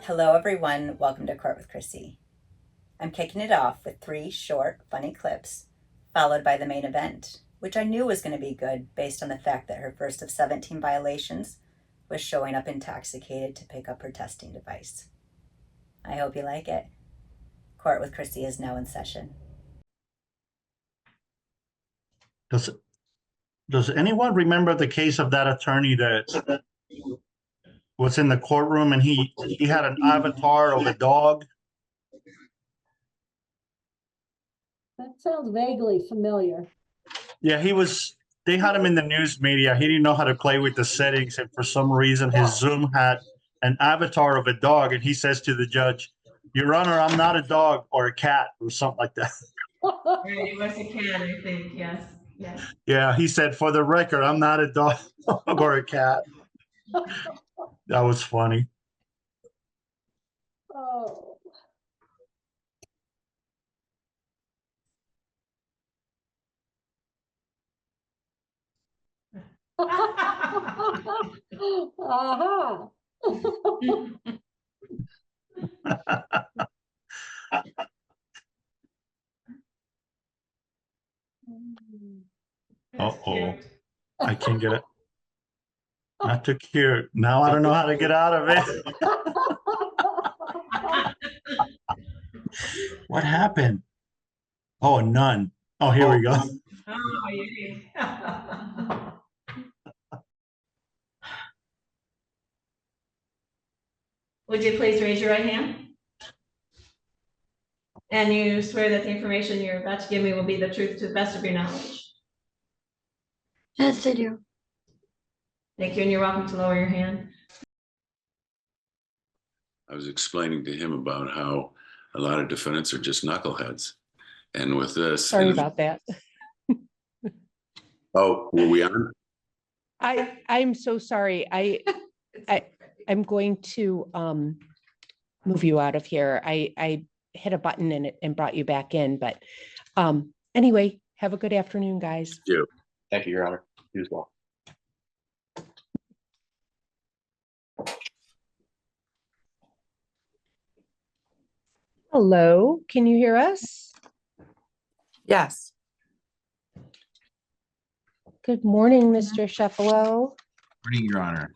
Hello, everyone. Welcome to Court with Krissy. I'm kicking it off with 3 short, funny clips, followed by the main event, which I knew was going to be good based on the fact that her first of 17 violations was showing up intoxicated to pick up her testing device. I hope you like it. Court with Krissy is now in session. Does anyone remember the case of that attorney that was in the courtroom and he had an avatar of a dog? That sounds vaguely familiar. Yeah, they had him in the news media. He didn't know how to play with the settings, and for some reason his Zoom had an avatar of a dog, and he says to the judge, "Your Honor, I'm not a dog or a cat," or something like that. Right, it was a cat, I think, yes. Yes. Yeah, he said, "For the record, I'm not a dog or a cat." That was funny. Oh. Aha. Uh-oh. I can't get it. Not too cute. Now I don't know how to get out of it. What happened? Oh, none. Oh, here we go. Oh, yeah. Would you please raise your right hand? And you swear that the information you're about to give me will be the truth to the best of your knowledge? Yes, I do. Thank you, and you're welcome to lower your hand. I was explaining to him about how a lot of defendants are just knuckleheads. And with this. Sorry about that. Oh, were we on? I'm so sorry. I'm going to move you out of here. I hit a button and brought you back in, but anyway, have a good afternoon, guys. Thank you. Thank you, Your Honor. You as well. Hello, can you hear us? Yes. Good morning, Mr. Sheffalo. Morning, Your Honor.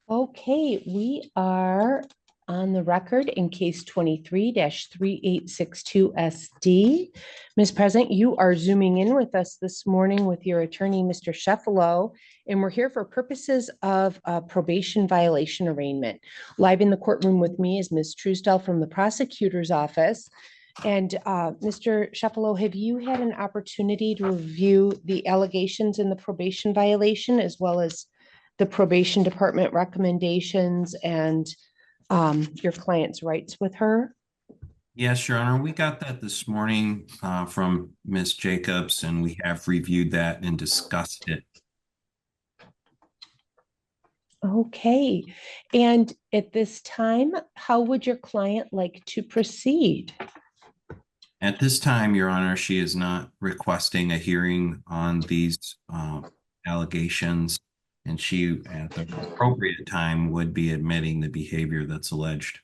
Okay, we are on the record in case 23-3862 SD. Ms. President, you are zooming in with us this morning with your attorney, Mr. Sheffalo, and we're here for purposes of a probation violation arraignment. Live in the courtroom with me is Ms. Truesdell from the prosecutor's office. And Mr. Sheffalo, have you had an opportunity to review the allegations in the probation violation as well as the probation department recommendations and your client's rights with her? Yes, Your Honor. We got that this morning from Ms. Jacobs, and we have reviewed that and discussed it. Okay. And at this time, how would your client like to proceed? At this time, Your Honor, she is not requesting a hearing on these allegations, and she, at the appropriate time, would be admitting the behavior that's alleged.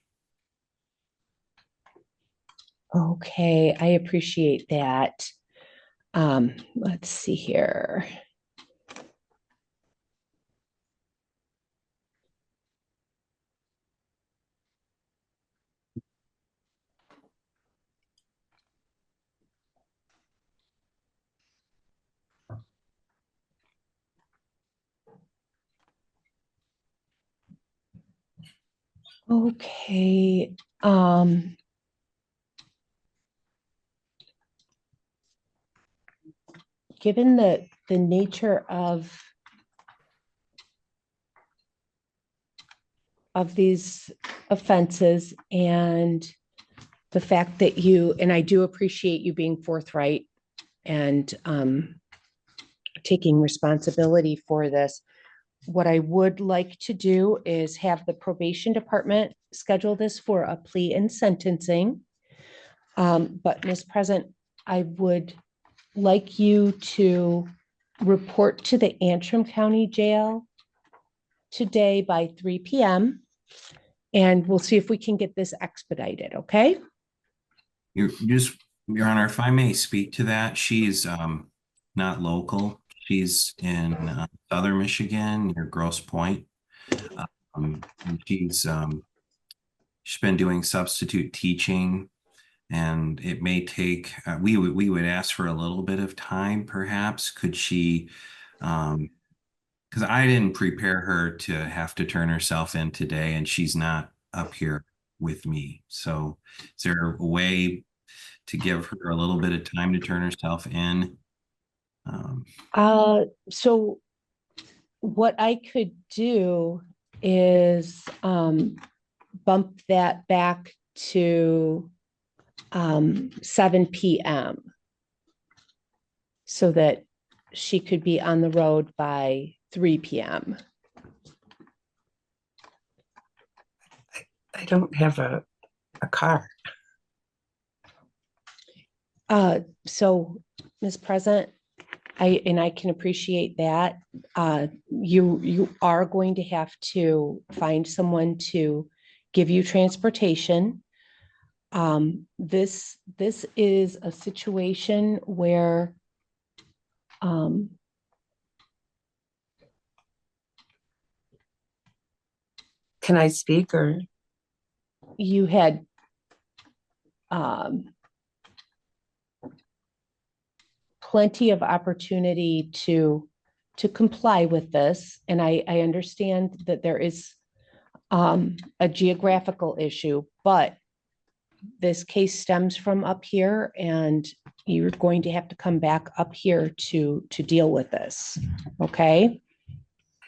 Okay, I appreciate that. Let's see here. Okay, given the nature of these offenses and the fact that you, and I do appreciate you being forthright and taking responsibility for this. What I would like to do is have the probation department schedule this for a plea and sentencing. But Ms. President, I would like you to report to the Antrim County Jail today by 3 p.m. And we'll see if we can get this expedited, okay? Your Honor, if I may speak to that, she's not local. She's in southern Michigan near Grosse Pointe. And she's been doing substitute teaching, and it may take, we would ask for a little bit of time, perhaps. Could she, because I didn't prepare her to have to turn herself in today, and she's not up here with me. So is there a way to give her a little bit of time to turn herself in? So what I could do is bump that back to 7 p.m. so that she could be on the road by 3 p.m. I don't have a car. So, Ms. President, I can appreciate that. You are going to have to find someone to give you transportation. This is a situation where Can I speak or? you had plenty of opportunity to comply with this. And I understand that there is a geographical issue, but this case stems from up here, and you're going to have to come back up here to deal with this, okay?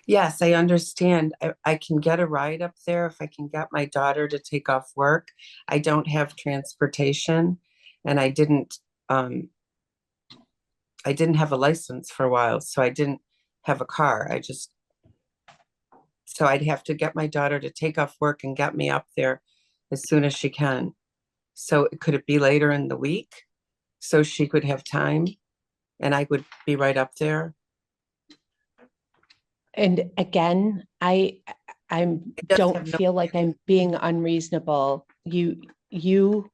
Yes, I understand. I can get a ride up there if I can get my daughter to take off work. I don't have transportation, and I didn't have a license for a while, so I didn't have a car. So I'd have to get my daughter to take off work and get me up there as soon as she can. So could it be later in the week so she could have time and I would be right up there? And again, I don't feel like I'm being unreasonable. You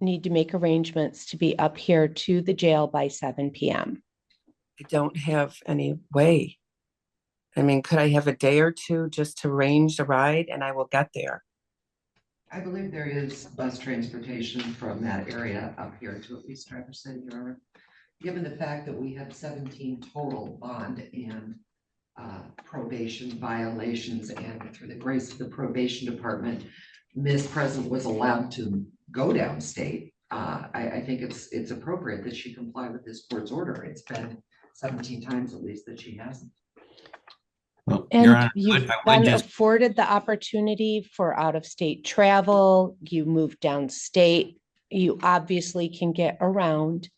need to make arrangements to be up here to the jail by 7 p.m. I don't have any way. I mean, could I have a day or two just to arrange a ride and I will get there? I believe there is bus transportation from that area up here to at least Traverse City, Your Honor. Given the fact that we have 17 total bond and probation violations, and through the grace of the probation department, Ms. President was allowed to go downstate. I think it's appropriate that she comply with this court's order. It's been 17 times at least that she hasn't. Well, And Your Honor, you've I would been just, afforded the opportunity for out-of-state travel. You moved downstate. You obviously can get around.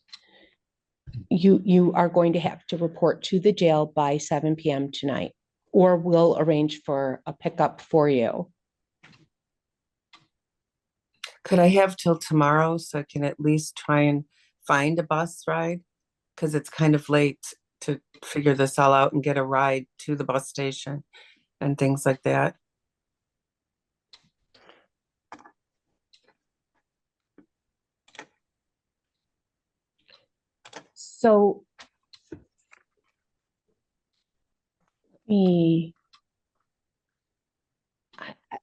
You are going to have to report to the jail by 7 p.m. tonight, or we'll arrange for a pickup for you. Could I have till tomorrow so I can at least try and find a bus ride? Because it's kind of late to figure this all out and get a ride to the bus station and things like that. So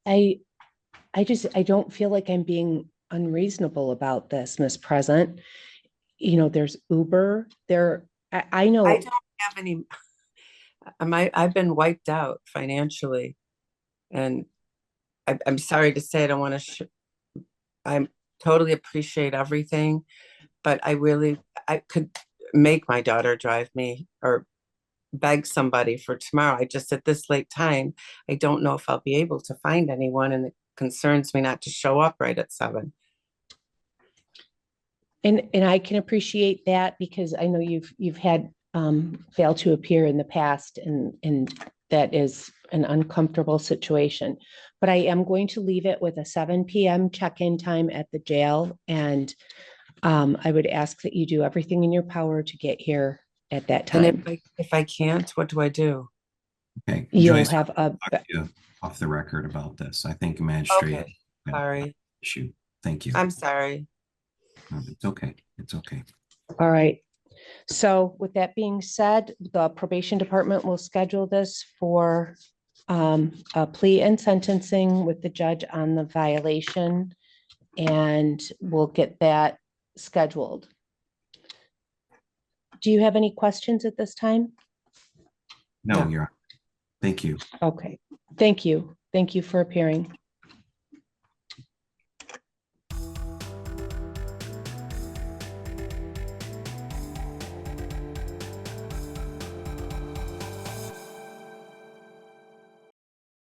I don't feel like I'm being unreasonable about this, Ms. President. You know, there's Uber there. I know. I don't have any, I've been wiped out financially. And I'm sorry to say, I don't want to, I totally appreciate everything, but I could make my daughter drive me or beg somebody for tomorrow. I just, at this late time, I don't know if I'll be able to find anyone, and it concerns me not to show up right at 7. And I can appreciate that, because I know you've had fail to appear in the past, and that is an uncomfortable situation. But I am going to leave it with a 7 p.m. check-in time at the jail, and I would ask that you do everything in your power to get here at that time. And if I can't, what do I do? Okay. You'll Joyce, have a, talk to you off the record about this. I think magistrate Okay, sorry. issue. Thank you. I'm sorry. No, it's okay. It's okay. all right. So with that being said, the probation department will schedule this for a plea and sentencing with the judge on the violation. And we'll get that scheduled. Do you have any questions at this time? No, No. Your Honor. Thank you. Okay, thank you. Thank you for appearing.